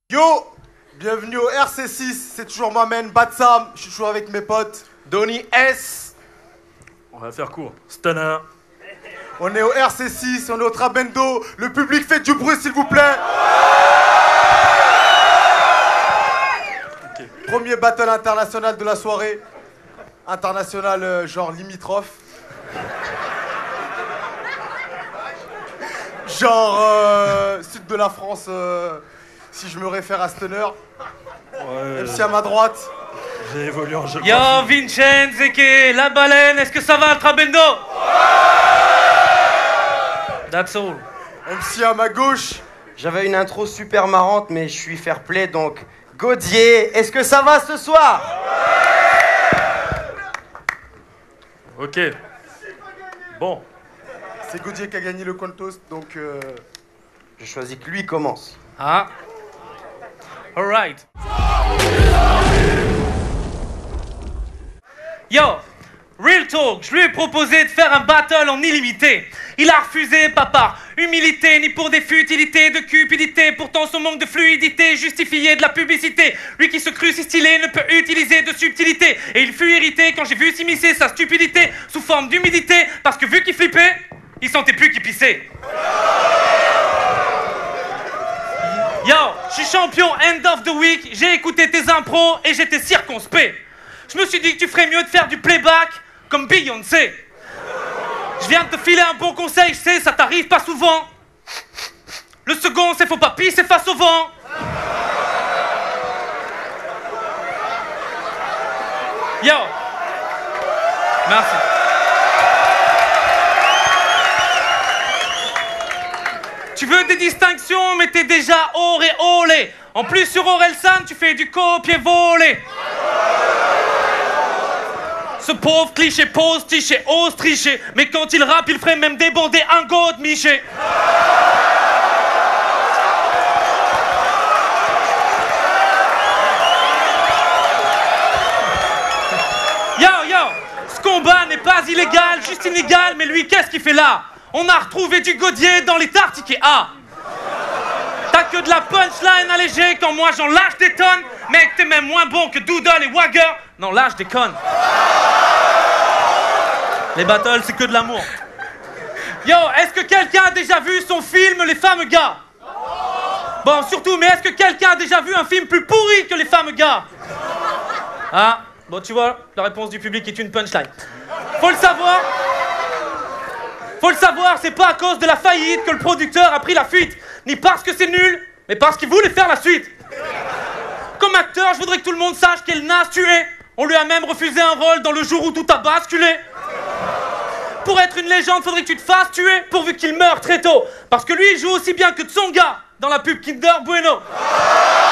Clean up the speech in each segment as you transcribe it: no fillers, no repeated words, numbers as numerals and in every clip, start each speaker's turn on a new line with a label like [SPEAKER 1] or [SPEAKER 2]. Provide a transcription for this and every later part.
[SPEAKER 1] Yo, bienvenue au RC6, c'est toujours moi-même, Batsam, je suis toujours avec mes potes.
[SPEAKER 2] Donny S.
[SPEAKER 3] On va faire court. Stunner.
[SPEAKER 1] On est au RC6, on est au Trabendo, le public fait du bruit s'il vous plaît. Okay. Premier battle international de la soirée. International genre limitrophe. Genre sud de la France, si je me réfère à Stunner.
[SPEAKER 3] Ouais.
[SPEAKER 1] MC à ma droite.
[SPEAKER 3] J'ai évolué en géographie.
[SPEAKER 2] Yo, Vincenzo, la baleine, est-ce que ça va, le Trabendo? That's all.
[SPEAKER 1] MC à ma gauche.
[SPEAKER 4] J'avais une intro super marrante, mais je suis fair play, donc... Gaudier, est-ce que ça va ce soir?
[SPEAKER 3] Ok. Bon.
[SPEAKER 1] C'est Gaudier qui a gagné le contest, donc...
[SPEAKER 4] Je choisis que lui commence.
[SPEAKER 2] Ah. Alright. Yo, real talk, je lui ai proposé de faire un battle en illimité. Il a refusé, pas par humilité, ni pour des futilités de cupidité. Pourtant son manque de fluidité justifiait de la publicité. Lui qui se crut si stylé ne peut utiliser de subtilité. Et il fut irrité quand j'ai vu s'immiscer sa stupidité sous forme d'humidité. Parce que vu qu'il flippait, il sentait plus qu'il pissait. Yo, je suis champion end of the week, j'ai écouté tes impros et j'étais circonspect. Je me suis dit que tu ferais mieux de faire du playback comme Beyoncé. Je viens de te filer un bon conseil, je sais, ça t'arrive pas souvent. Le second, c'est faut pas pisser face au vent. Yo. Merci. Tu veux des distinctions, mais t'es déjà auréolé. En plus, sur Orelsan, tu fais du copier-voler. Ce pauvre cliché pose tricher, ose tricher. Mais quand il rappe, il ferait même débander un go de Miché. Yo, ce combat n'est pas illégal, juste inégal. Mais lui, qu'est-ce qu'il fait là? On a retrouvé du Gaudier dans les tartiques A. T'as que de la punchline allégée quand moi j'en lâche des tonnes. Mec, t'es même moins bon que Doodle et Wagger. Non, lâche des connes. Les battles, c'est que de l'amour. Yo, est-ce que quelqu'un a déjà vu son film Les Fameux Gars? Bon, surtout, mais est-ce que quelqu'un a déjà vu un film plus pourri que Les Fameux Gars? Ah, bon, tu vois, la réponse du public est une punchline. Faut le savoir, c'est pas à cause de la faillite que le producteur a pris la fuite. Ni parce que c'est nul, mais parce qu'il voulait faire la suite. Comme acteur, je voudrais que tout le monde sache quelle naze tu es. On lui a même refusé un rôle dans Le Jour où tout a basculé. Pour être une légende, faudrait que tu te fasses tuer pourvu qu'il meure très tôt. Parce que lui, il joue aussi bien que Tsonga dans la pub Kinder Bueno.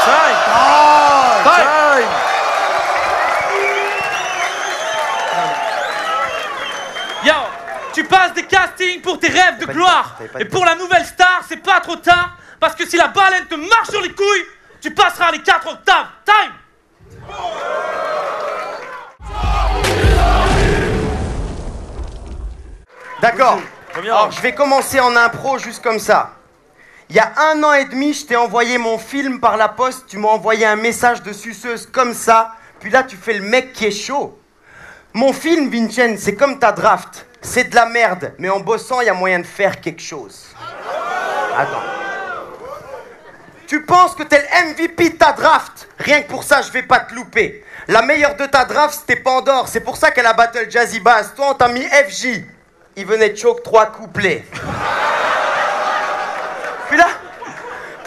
[SPEAKER 3] Time.
[SPEAKER 2] Yo, tu passes des castings pour tes rêves de gloire. Et pour la nouvelle star, c'est pas trop tard. Parce que si la baleine te marche sur les couilles, tu passeras les 4 octaves. Time.
[SPEAKER 4] D'accord.
[SPEAKER 3] Première
[SPEAKER 4] Alors,
[SPEAKER 3] round.
[SPEAKER 4] je vais commencer en impro, juste comme ça. Il y a 1 an et demi, je t'ai envoyé mon film par la poste. Tu m'as envoyé un message de suceuse comme ça. Puis là, tu fais le mec qui est chaud. Mon film, Vincenzo, c'est comme ta draft. C'est de la merde, mais en bossant, il y a moyen de faire quelque chose. Attends. Tu penses que t'es le MVP de ta draft? Rien que pour ça, je vais pas te louper. La meilleure de ta draft, c'était Pandore. C'est pour ça qu'elle a battle Jazzy Bass. Toi, on t'a mis FJ. Il venait de choke 3 couplets. Puis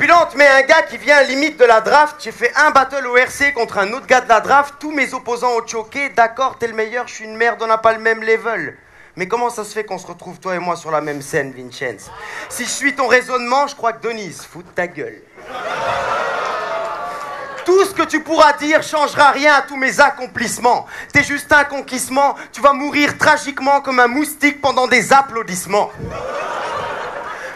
[SPEAKER 4] là, on te met un gars qui vient limite de la draft. J'ai fait un battle au RC contre un autre gars de la draft. Tous mes opposants ont choqué. D'accord, t'es le meilleur, je suis une merde, on n'a pas le même level. Mais comment ça se fait qu'on se retrouve, toi et moi, sur la même scène, Vincenzo? Si je suis ton raisonnement, je crois que Denis se fout de ta gueule. Tout ce que tu pourras dire changera rien à tous mes accomplissements. T'es juste un conquissement. Tu vas mourir tragiquement comme un moustique pendant des applaudissements.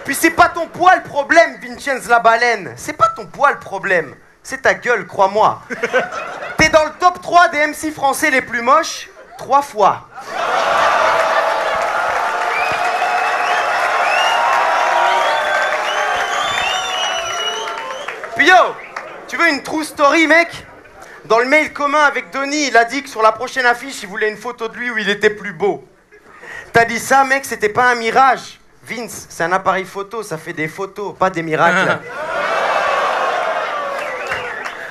[SPEAKER 4] Puis c'est pas ton poids le problème, Vincenzo la baleine. C'est pas ton poids le problème. C'est ta gueule, crois-moi. T'es dans le top 3 des MC français les plus moches 3 fois. Puis yo, Tu veux une true story, mec? Dans le mail commun avec Donny, il a dit que sur la prochaine affiche, il voulait une photo de lui où il était plus beau. T'as dit ça, mec, c'était pas un mirage. Vince, c'est un appareil photo, ça fait des photos, pas des miracles.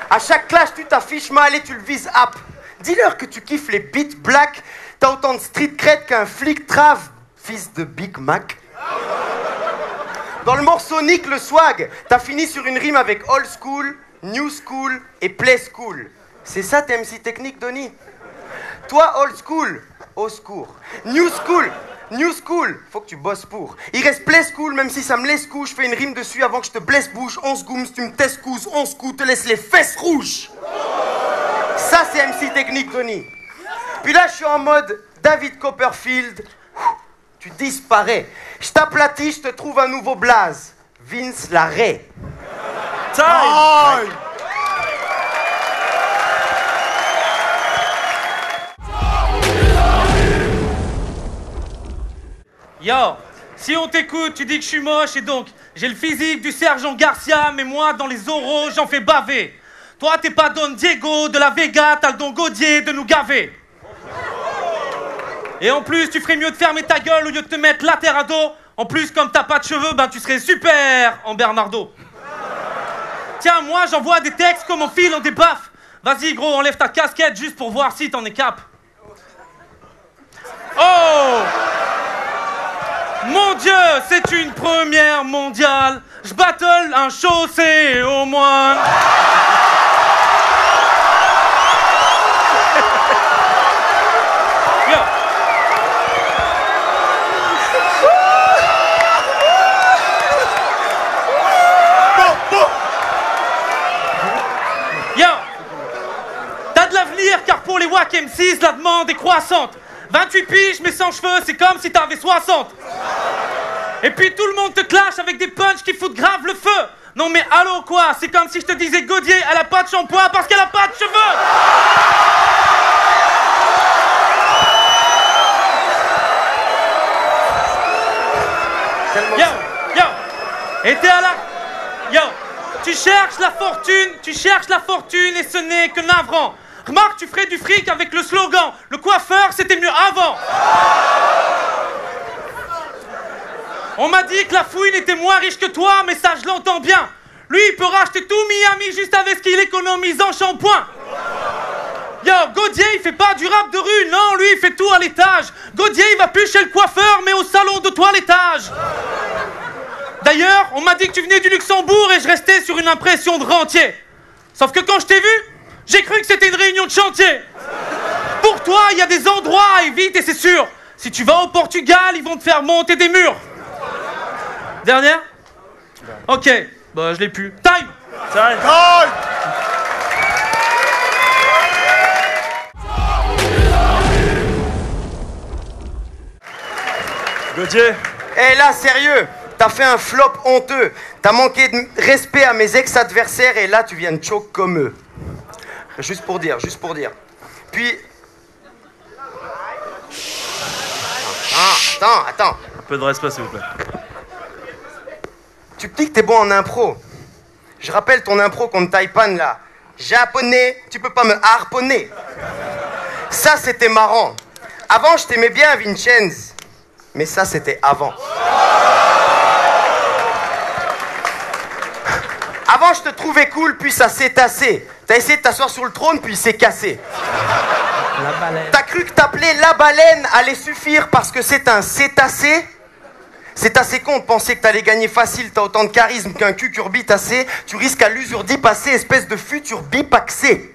[SPEAKER 4] À chaque clash, tu t'affiches mal et tu le vises up. Dis-leur que tu kiffes les beats black. T'as autant de street cred qu'un flic trave, fils de Big Mac. Dans le morceau Nick le swag, t'as fini sur une rime avec old school, new school et play school. C'est ça tes MC techniques, Donny? Toi, old school, au secours. New school, faut que tu bosses pour. Il reste play school, même si ça me laisse couche. Je fais une rime dessus avant que je te blesse bouche. 11 goums, tu me t'escouses, 11 coups, te laisse les fesses rouges. Ça, c'est MC technique, Donny. Puis là, je suis en mode David Copperfield. Tu disparais. Je t'aplatis, je te trouve un nouveau blaze. Vince Larrey.
[SPEAKER 1] Time.
[SPEAKER 2] Yo, si on t'écoute, tu dis que je suis moche et donc j'ai le physique du sergent Garcia, mais moi dans les oraux j'en fais baver. Toi t'es pas Don Diego de la Vega, t'as le Don Gaudier de nous gaver. Et en plus tu ferais mieux de fermer ta gueule au lieu de te mettre la terre à dos. En plus comme t'as pas de cheveux, ben tu serais super en Bernardo. Tiens, moi j'envoie des textes comme on file en des baffes. Vas-y gros, enlève ta casquette juste pour voir si t'en es cap. Oh! Mon Dieu, c'est une première mondiale. Je battle un chaussé au moine. Yo. Yo. T'as de l'avenir car pour les WAC M6, la demande est croissante. 28 piges mais sans cheveux, c'est comme si t'avais 60. Et puis tout le monde te clash avec des punchs qui foutent grave le feu. Non mais allô quoi, c'est comme si je te disais Gaudier, elle a pas de shampoing parce qu'elle a pas de cheveux. Yo, yo, et t'es à la... Yo, tu cherches la fortune et ce n'est que navrant. Remarque, tu ferais du fric avec le slogan « Le coiffeur, c'était mieux avant ». On m'a dit que la fouine était moins riche que toi, mais ça je l'entends bien. Lui, il peut racheter tout Miami juste avec ce qu'il économise en shampoing. Yo, Gaudier, il fait pas du rap de rue, non, lui, il fait tout à l'étage. Gaudier, il va plus chez le coiffeur, mais au salon de toilettage. D'ailleurs, on m'a dit que tu venais du Luxembourg et je restais sur une impression de rentier. Sauf que quand je t'ai vu, j'ai cru que c'était une réunion de chantier. Pour toi, il y a des endroits à éviter, et c'est sûr. Si tu vas au Portugal, ils vont te faire monter des murs. Dernière? Ok, bah je l'ai plus. Time!
[SPEAKER 3] Time. Gaudier.
[SPEAKER 4] Eh là, sérieux, t'as fait un flop honteux. T'as manqué de respect à mes ex-adversaires et là, tu viens de choke comme eux. Juste pour dire. Puis... Attends.
[SPEAKER 3] Un peu de respect, s'il vous plaît.
[SPEAKER 4] Tu te dis que t'es bon en impro. Je rappelle ton impro contre Taipan, là. Japonais, tu peux pas me harponner. Ça, c'était marrant. Avant, je t'aimais bien, Vincenz. Mais ça, c'était avant. Avant, je te trouvais cool, puis ça s'est tassé. T'as essayé de t'asseoir sur le trône, puis c'est cassé.
[SPEAKER 2] La baleine.
[SPEAKER 4] T'as cru que t'appeler la baleine allait suffire parce que c'est un cétacé? C'est assez con de penser que t'allais gagner facile, t'as autant de charisme qu'un cucurbitacé. Tu risques à l'usure d'y passer, espèce de futur bipaxé.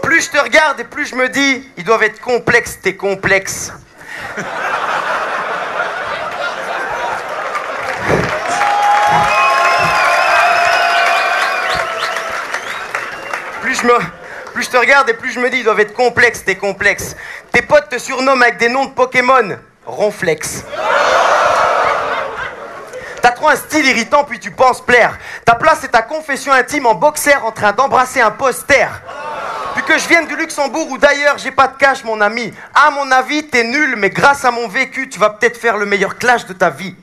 [SPEAKER 4] Plus je te regarde et plus je me dis, ils doivent être complexes, tes complexes. Plus je te regarde et plus je me dis, ils doivent être complexes, tes complexes. Tes potes te surnomment avec des noms de Pokémon. Ronflex. T'as trop un style irritant puis tu penses plaire. Ta place c'est ta confession intime en boxer en train d'embrasser un poster. Puis que je vienne du Luxembourg ou d'ailleurs, j'ai pas de cash mon ami. À mon avis, t'es nul, mais grâce à mon vécu, tu vas peut-être faire le meilleur clash de ta vie.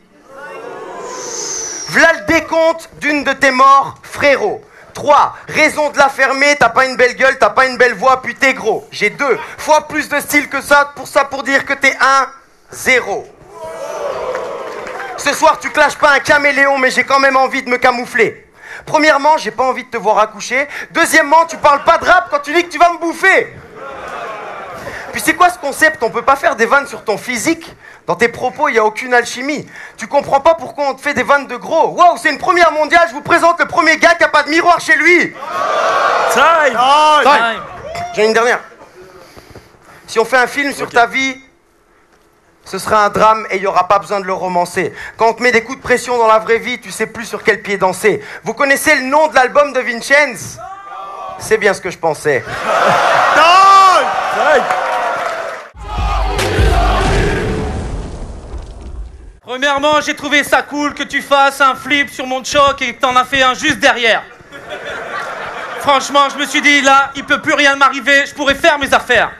[SPEAKER 4] V'là le décompte d'une de tes morts, frérot. 3. Raison de la fermer, t'as pas une belle gueule, t'as pas une belle voix, puis t'es gros. J'ai 2 fois plus de style que ça pour dire que t'es 1-0. Ce soir, tu clashes pas un caméléon, mais j'ai quand même envie de me camoufler. Premièrement, j'ai pas envie de te voir accoucher. Deuxièmement, tu parles pas de rap quand tu dis que tu vas me bouffer. Puis c'est quoi ce concept? On peut pas faire des vannes sur ton physique. Dans tes propos, il y a aucune alchimie. Tu comprends pas pourquoi on te fait des vannes de gros. Waouh, c'est une première mondiale, je vous présente le premier gars qui a pas de miroir chez lui.
[SPEAKER 3] Time.
[SPEAKER 2] Time.
[SPEAKER 4] J'ai une dernière. Si on fait un film sur ta vie, ce sera un drame et il n'y aura pas besoin de le romancer. Quand on te met des coups de pression dans la vraie vie, tu sais plus sur quel pied danser. Vous connaissez le nom de l'album de Vincenz? C'est bien ce que je pensais.
[SPEAKER 3] Time.
[SPEAKER 2] Premièrement, j'ai trouvé ça cool que tu fasses un flip sur mon choc et que t'en as fait un juste derrière. Franchement, je me suis dit, là, il peut plus rien m'arriver, je pourrais faire mes affaires.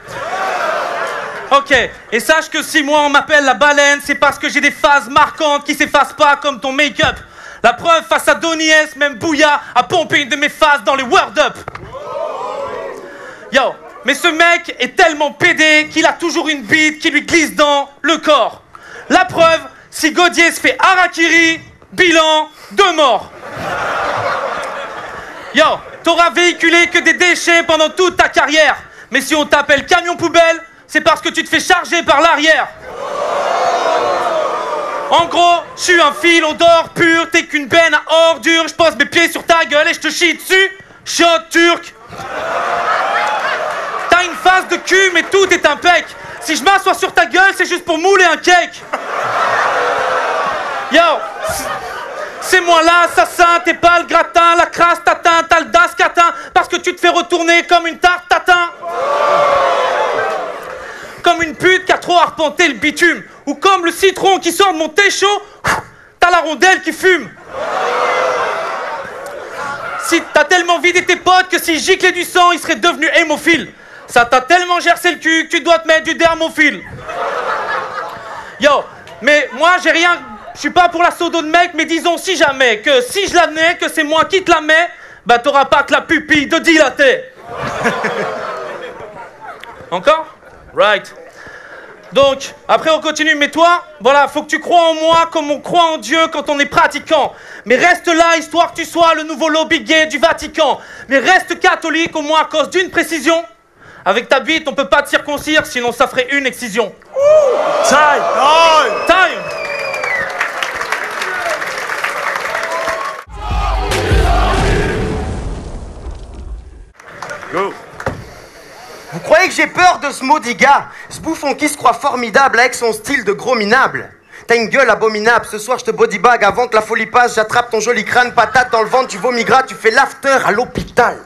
[SPEAKER 2] Ok, et sache que si moi on m'appelle la baleine, c'est parce que j'ai des phases marquantes qui s'effacent pas comme ton make-up. La preuve, face à Donny S, même Bouya a pompé une de mes phases dans les Word Up. Yo, mais ce mec est tellement pédé qu'il a toujours une bite qui lui glisse dans le corps. La preuve, si Godier se fait harakiri, bilan, 2 morts. Yo, t'auras véhiculé que des déchets pendant toute ta carrière. Mais si on t'appelle camion poubelle, c'est parce que tu te fais charger par l'arrière. En gros, je suis un filon d'or pur, t'es qu'une benne à ordures. Je pose mes pieds sur ta gueule et je te chie dessus. Shot turc. T'as une face de cul, mais tout est impec. Si je m'assois sur ta gueule, c'est juste pour mouler un cake. Yo, c'est moi l'assassin, t'es pas le gratin, la crasse tatin, t'as le das catin, parce que tu te fais retourner comme une tarte tatin. Comme une pute qui a trop arpenté le bitume, ou comme le citron qui sort de mon thé chaud, t'as la rondelle qui fume. Si t'as tellement vidé tes potes que s'ils giclaient du sang, ils seraient devenus hémophiles. Ça t'a tellement gercé le cul que tu dois te mettre du dermophile. Yo, mais moi j'ai rien... Je suis pas pour la sodo de mec, mais disons si jamais que si je l'admets que c'est moi qui te la mets, bah t'auras pas que la pupille de dilater. Encore? Right. Donc, après on continue, mais toi, voilà, faut que tu crois en moi comme on croit en Dieu quand on est pratiquant. Mais reste là, histoire que tu sois le nouveau lobby gay du Vatican. Mais reste catholique au moins à cause d'une précision. Avec ta bite, on peut pas te circoncire, sinon ça ferait une excision.
[SPEAKER 3] Time.
[SPEAKER 2] Time.
[SPEAKER 3] Go.
[SPEAKER 4] Vous croyez que j'ai peur de ce maudit gars? Ce bouffon qui se croit formidable avec son style de gros minable. T'as une gueule abominable, ce soir je te bodybag avant que la folie passe, j'attrape ton joli crâne, patate dans le ventre, tu vomigras, tu fais l'after à l'hôpital.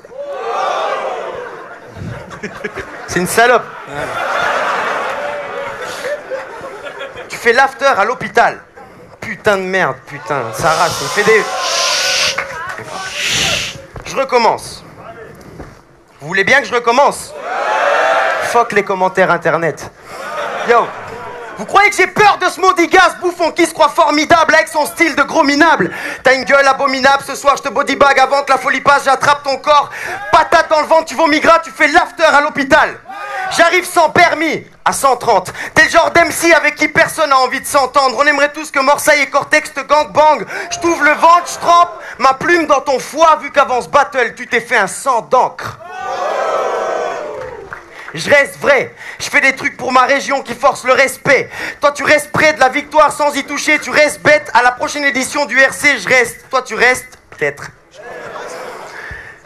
[SPEAKER 4] C'est une salope. Tu fais l'after à l'hôpital. Putain de merde, putain, ça arrache, il fait des... Je recommence. Vous voulez bien que je recommence? Fuck les commentaires internet. Yo, vous croyez que j'ai peur de ce maudit gars, ce bouffon qui se croit formidable avec son style de gros minable? T'as une gueule abominable, ce soir je te bodybag avant que la folie passe, j'attrape ton corps, patate dans le ventre, tu vomigras, tu fais l'after à l'hôpital. J'arrive sans permis, à 130. T'es le genre d'MC avec qui personne n'a envie de s'entendre. On aimerait tous que Morsaille et Cortex te gangbang. Je t'ouvre le ventre, je trempe ma plume dans ton foie, vu qu'avant ce battle, tu t'es fait un sang d'encre. Je reste vrai, je fais des trucs pour ma région qui forcent le respect. Toi tu restes près de la victoire sans y toucher, tu restes bête. À la prochaine édition du RC, je reste. Toi tu restes, peut-être.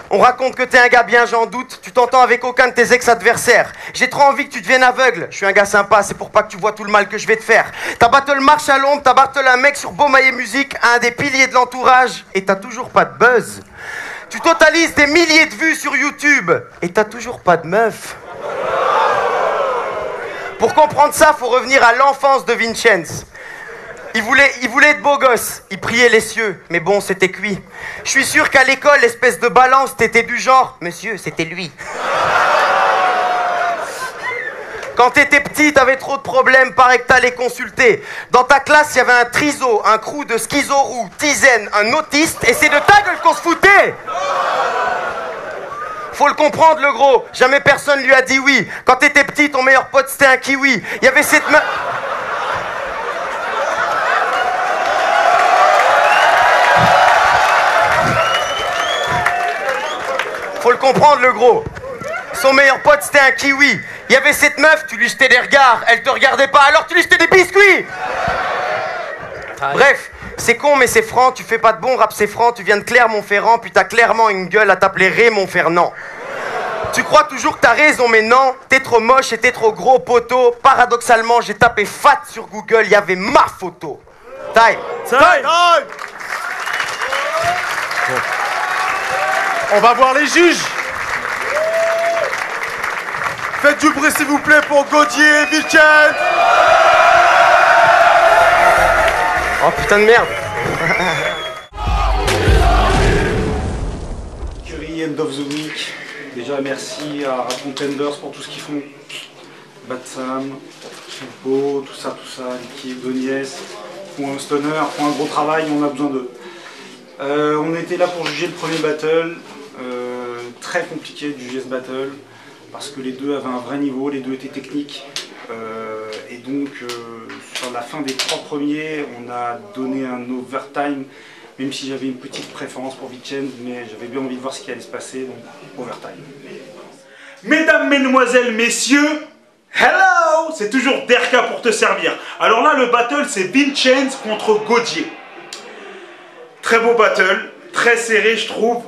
[SPEAKER 4] On raconte que t'es un gars bien, j'en doute. Tu t'entends avec aucun de tes ex-adversaires. J'ai trop envie que tu deviennes aveugle. Je suis un gars sympa, c'est pour pas que tu vois tout le mal que je vais te faire. Ta battle marche à l'ombre, ta battle un mec sur Beaumaillé Musique, un des piliers de l'entourage, et t'as toujours pas de buzz. Tu totalises des milliers de vues sur YouTube, et t'as toujours pas de meuf. Pour comprendre ça, faut revenir à l'enfance de Vincenz. Il voulait être beau gosse, il priait les cieux, mais bon, c'était cuit. Je suis sûr qu'à l'école, espèce de balance, t'étais du genre, monsieur, c'était lui. Quand t'étais petit, t'avais trop de problèmes, paraît que t'allais consulter. Dans ta classe, il y avait un triso, un crew de schizorous, Tizen, un autiste, et c'est de ta gueule qu'on se foutait. Faut le comprendre, le gros. Jamais personne lui a dit oui. Quand t'étais petit, ton meilleur pote, c'était un kiwi. Il y avait cette meuf... Faut le comprendre, le gros. Son meilleur pote, c'était un kiwi. Il y avait cette meuf, tu lui jetais des regards. Elle te regardait pas, alors tu lui jetais des biscuits. Bref, c'est con, mais c'est franc. Tu fais pas de bon rap, c'est franc. Tu viens de Clermont-Ferrand, puis t'as clairement une gueule à t'appeler Raymond Fernand. Tu crois toujours que t'as raison, mais non. T'es trop moche et t'es trop gros, poteau. Paradoxalement, j'ai tapé fat sur Google, il y avait ma photo. Time.
[SPEAKER 1] On va voir les juges. Faites du bruit, s'il vous plaît, pour Gaudier, Vincenz.
[SPEAKER 4] Oh putain de merde.
[SPEAKER 5] Curry End of the Week. Déjà merci à Rap Contenders pour tout ce qu'ils font. Bad Sam, Beau, tout ça, l'équipe de Niès, font un stunner, font un gros travail, on a besoin d'eux. On était là pour juger le premier battle, très compliqué de juger ce battle, parce que les deux avaient un vrai niveau, les deux étaient techniques. Et donc sur la fin des 3 premiers, on a donné un overtime, même si j'avais une petite préférence pour Vincenz, mais j'avais bien envie de voir ce qui allait se passer, donc overtime. Mesdames, mesdemoiselles, messieurs, hello! C'est toujours Derka pour te servir. Alors là, le battle, c'est Vincenz contre Gaudier. Très beau battle, très serré, je trouve.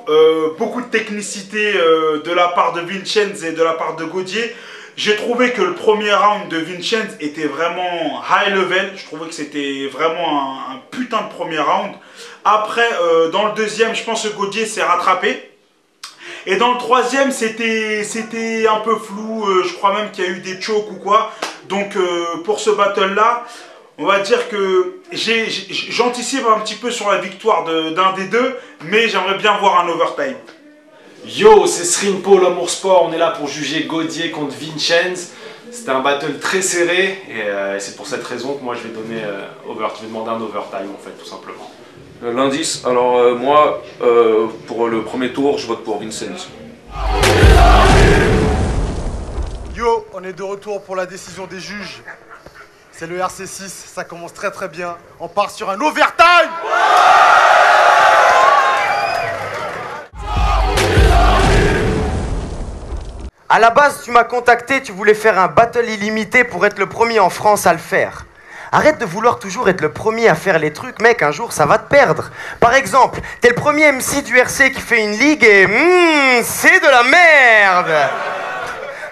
[SPEAKER 5] Beaucoup de technicité de la part de Vincenz et de la part de Gaudier. J'ai trouvé que le premier round de Vincenz était vraiment high level. Je trouvais que c'était vraiment un putain de premier round. Après, dans le deuxième, je pense que Gaudier s'est rattrapé. Et dans le troisième, c'était un peu flou. Je crois même qu'il y a eu des chokes ou quoi. Donc, pour ce battle-là, on va dire que j'anticipe un petit peu sur la victoire d'un des deux. Mais j'aimerais bien voir un overtime.
[SPEAKER 6] Yo, c'est Srimpo, l'Amour Sport, on est là pour juger Gaudier contre Vincenz. C'était un battle très serré et c'est pour cette raison que moi je vais donner je vais demander un overtime en fait, tout simplement.
[SPEAKER 3] L'indice, alors moi, pour le premier tour, je vote pour Vincenz.
[SPEAKER 1] Yo, on est de retour pour la décision des juges. C'est le RC6, ça commence très très bien. On part sur un overtime.
[SPEAKER 4] À la base, tu m'as contacté, tu voulais faire un battle illimité pour être le premier en France à le faire. Arrête de vouloir toujours être le premier à faire les trucs, mec, un jour ça va te perdre. Par exemple, t'es le premier MC du RC qui fait une ligue et c'est de la merde.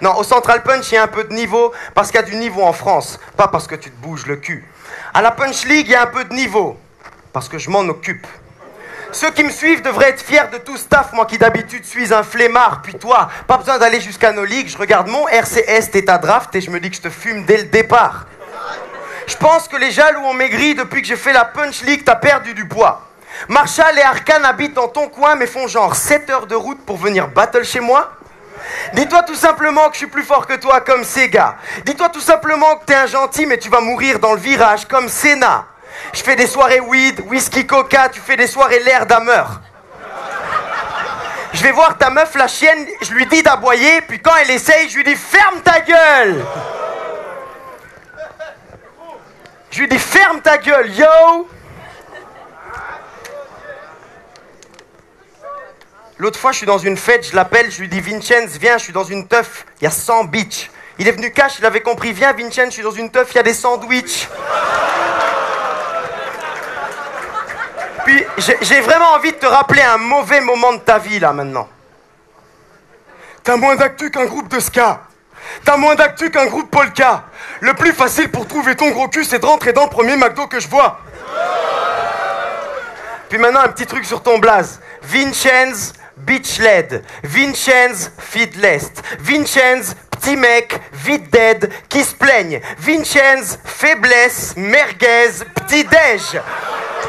[SPEAKER 4] Non, au Central Punch, il y a un peu de niveau, parce qu'il y a du niveau en France, pas parce que tu te bouges le cul. À la Punch League, il y a un peu de niveau, parce que je m'en occupe. Ceux qui me suivent devraient être fiers de tout staff, moi qui d'habitude suis un flemmard. Puis toi, pas besoin d'aller jusqu'à nos ligues, je regarde mon RCS et ta draft et je me dis que je te fume dès le départ. Je pense que les jaloux ont maigri depuis que j'ai fait la Punch League, t'as perdu du poids. Marshall et Arkane habitent dans ton coin mais font genre 7 heures de route pour venir battle chez moi. Dis-toi tout simplement que je suis plus fort que toi comme Sega. Dis-toi tout simplement que t'es un gentil mais tu vas mourir dans le virage comme Senna. Je fais des soirées weed, whisky, coca, tu fais des soirées l'air d'ameur. Je vais voir ta meuf, la chienne, je lui dis d'aboyer, puis quand elle essaye, je lui dis ferme ta gueule. Je lui dis ferme ta gueule, yo. L'autre fois, je suis dans une fête, je l'appelle, je lui dis Vincenz, viens, je suis dans une teuf, il y a 100 bitches. Il est venu cash, il avait compris, viens Vincenz, je suis dans une teuf, il y a des sandwichs. Puis j'ai vraiment envie de te rappeler un mauvais moment de ta vie là maintenant. T'as moins d'actu qu'un groupe de ska. T'as moins d'actu qu'un groupe polka. Le plus facile pour trouver ton gros cul, c'est de rentrer dans le premier McDo que je vois. Puis maintenant un petit truc sur ton blaze. Vincenz, bitch led. Vincenz, feedless. Vincenz, petit mec, vite dead, qui se plaigne. Vincenz, faiblesse, merguez, petit déj.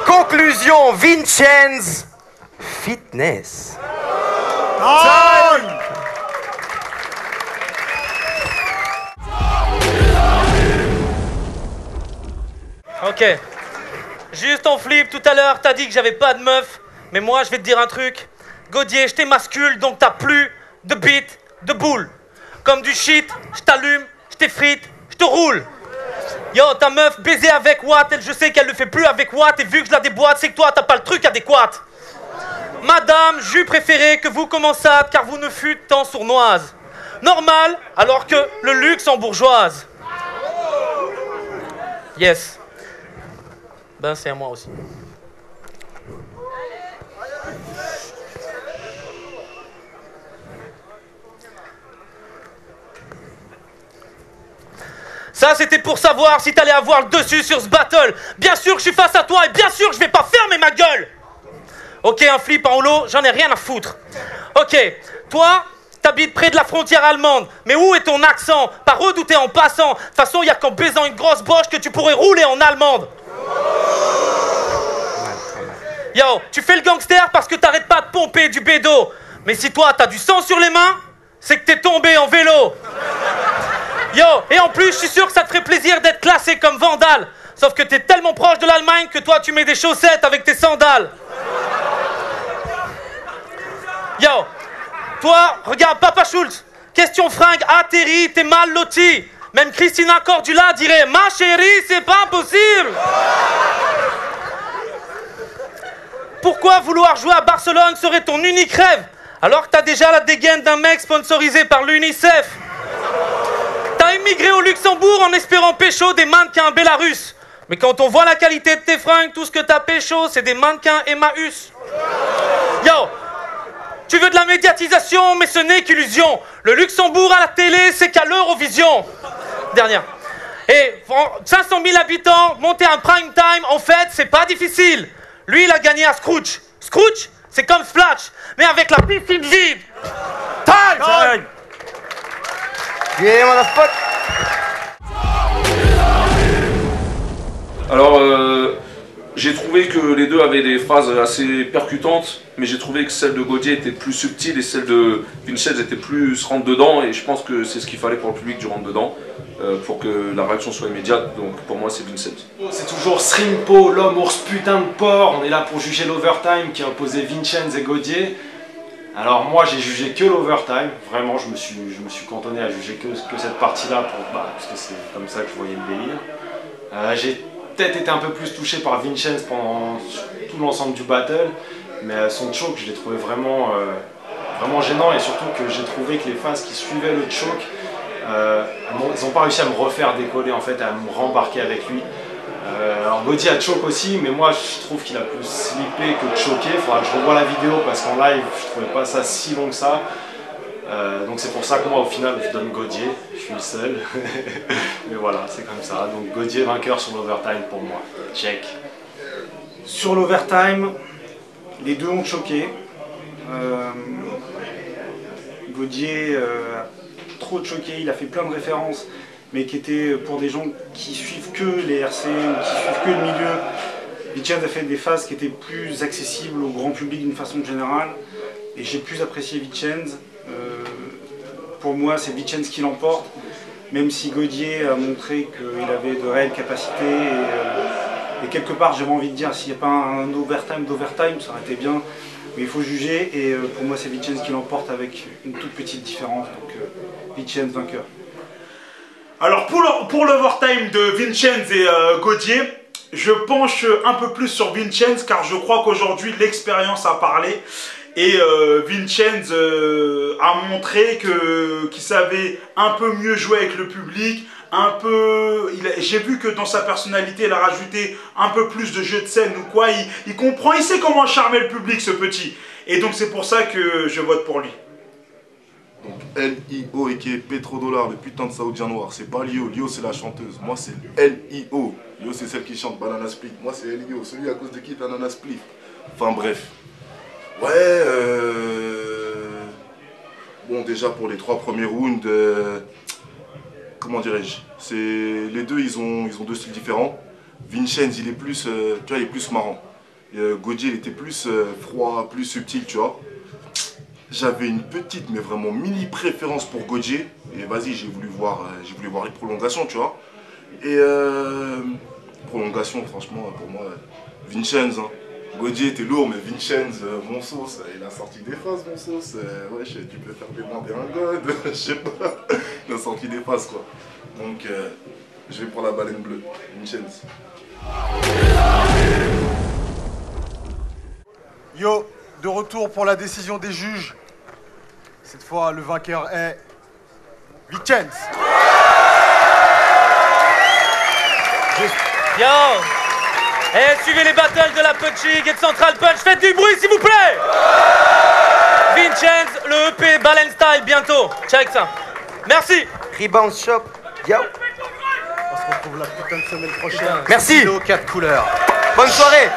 [SPEAKER 4] Conclusion, Vincenz, fitness.
[SPEAKER 1] Time.
[SPEAKER 2] Ok. Juste en flip, tout à l'heure, t'as dit que j'avais pas de meuf. Mais moi, je vais te dire un truc. Godier, je t'émascule, donc t'as plus de bite, de boule. Comme du shit, je t'allume, je t'effrite, je te roule. Yo, ta meuf baiser avec Watt, elle, je sais qu'elle le fait plus avec Watt. Et vu que je la déboîte, c'est que toi, t'as pas le truc adéquat. Madame, j'eus préféré que vous commençâtes, car vous ne fûtes tant sournoise. Normal, alors que le luxe en bourgeoise. Yes. Ben, c'est à moi aussi. Ça, c'était pour savoir si t'allais avoir le dessus sur ce battle. Bien sûr que je suis face à toi et bien sûr que je vais pas fermer ma gueule. Ok, un flip en holo, j'en ai rien à foutre. Ok, toi, t'habites près de la frontière allemande. Mais où est ton accent? Pas redouté en passant. De toute façon, y a qu'en baisant une grosse boche que tu pourrais rouler en allemande. Yo, tu fais le gangster parce que t'arrêtes pas de pomper du bédo. Mais si toi, t'as du sang sur les mains, c'est que t'es tombé en vélo. Yo, et en plus, je suis sûr que ça te ferait plaisir d'être classé comme vandale. Sauf que t'es tellement proche de l'Allemagne que toi, tu mets des chaussettes avec tes sandales. Yo, toi, regarde, Papa Schultz. Question fringue atterri, t'es mal loti. Même Christina Cordula dirait « Ma chérie, c'est pas possible !» Pourquoi vouloir jouer à Barcelone serait ton unique rêve, alors que t'as déjà la dégaine d'un mec sponsorisé par l'UNICEF? T'as immigré au Luxembourg en espérant pécho des mannequins bélarusses. Mais quand on voit la qualité de tes fringues, tout ce que t'as pécho, c'est des mannequins Emmaüs. Yo, tu veux de la médiatisation, mais ce n'est qu'illusion. Le Luxembourg à la télé, c'est qu'à l'Eurovision. Dernière. Et 500 000 habitants, monter un prime time, en fait, c'est pas difficile. Lui, il a gagné à Scrooge. Scrooge, c'est comme Splash, mais avec la piscine vide. Time!
[SPEAKER 4] Yeah, motherfucker.
[SPEAKER 3] Alors, j'ai trouvé que les deux avaient des phases assez percutantes, mais j'ai trouvé que celle de Godier était plus subtile et celle de Vincenz était plus rentre-dedans, et je pense que c'est ce qu'il fallait pour le public du rentre-dedans, pour que la réaction soit immédiate, donc pour moi c'est Vincenz.
[SPEAKER 6] C'est toujours Srimpo, l'homme ours putain de porc. On est là pour juger l'overtime qui a opposé Vincenz et Godier. Alors moi j'ai jugé que l'overtime, vraiment je me suis cantonné à juger que cette partie-là, parce que c'est comme ça que je voyais le délire. J'ai peut-être été un peu plus touché par Vincenz pendant tout l'ensemble du battle, mais son choke je l'ai trouvé vraiment gênant, et surtout que j'ai trouvé que les phases qui suivaient le choke, ils n'ont pas réussi à me refaire décoller en fait, à me rembarquer avec lui. Alors Godier a choke aussi, mais moi je trouve qu'il a plus slippé que choqué. Il faudra que je revoie la vidéo parce qu'en live je trouvais pas ça si long que ça. Donc c'est pour ça que moi au final je donne Godier, je suis le seul. Mais voilà, c'est comme ça. Donc Godier vainqueur sur l'overtime pour moi. Check.
[SPEAKER 5] Sur l'overtime, les deux ont choqué. Godier a trop choqué, il a fait plein de références, mais qui étaient pour des gens qui suivent que les RC ou qui suivent que le milieu. Vincenz a fait des phases qui étaient plus accessibles au grand public d'une façon générale, et j'ai plus apprécié Vincenz. Pour moi, c'est Vincenz qui l'emporte, même si Godier a montré qu'il avait de réelles capacités, et quelque part j'avais envie de dire, s'il n'y a pas un overtime d'overtime, ça aurait été bien, mais il faut juger, et pour moi c'est Vincenz qui l'emporte avec une toute petite différence, donc Vincenz vainqueur.
[SPEAKER 7] Alors pour l'overtime de Vincenz et Godier, je penche un peu plus sur Vincenz car je crois qu'aujourd'hui l'expérience a parlé et Vincenz a montré qu'il savait un peu mieux jouer avec le public, j'ai vu que dans sa personnalité il a rajouté un peu plus de jeu de scène ou quoi, il comprend, il sait comment charmer le public ce petit, et donc c'est pour ça que je vote pour lui.
[SPEAKER 8] Donc L.I.O. et qui est Pétrodollar, le putain de Saoudien noir. C'est pas Lio, Lio c'est la chanteuse. Moi c'est L.I.O. Lio c'est celle qui chante Banana Split. Moi c'est L.I.O. Celui à cause de qui Banana Split. Enfin bref. Ouais, bon déjà pour les 3 premiers rounds, comment dirais-je, les deux ils ont 2 styles différents. Vincenz il est plus, tu vois, il est plus marrant. Godier il était plus froid, plus subtil, tu vois. J'avais une petite, mais vraiment mini préférence pour Godier. Et vas-y, j'ai voulu voir les prolongations, tu vois. Et prolongation, franchement, pour moi, Vincenz. Hein. Gaudier était lourd, mais Vincenz, mon sauce, il a sorti des phases, mon sauce. Ouais, tu peux faire demander un god, je sais pas. Il a sorti des phases, quoi. Donc, je vais pour la baleine bleue, Vincenz.
[SPEAKER 1] Yo, de retour pour la décision des juges. Cette fois, le vainqueur est Vincenz.
[SPEAKER 2] Yo! Eh, suivez les battles de la Punching et de Central Punch. Faites du bruit, s'il vous plaît! Vincenz, le EP Baleine Style, bientôt. Check ça. Merci!
[SPEAKER 4] Rebound Shop. Yo.
[SPEAKER 1] On se retrouve la putain de semaine prochaine.
[SPEAKER 4] Merci.
[SPEAKER 1] 4 couleurs.
[SPEAKER 4] Bonne soirée.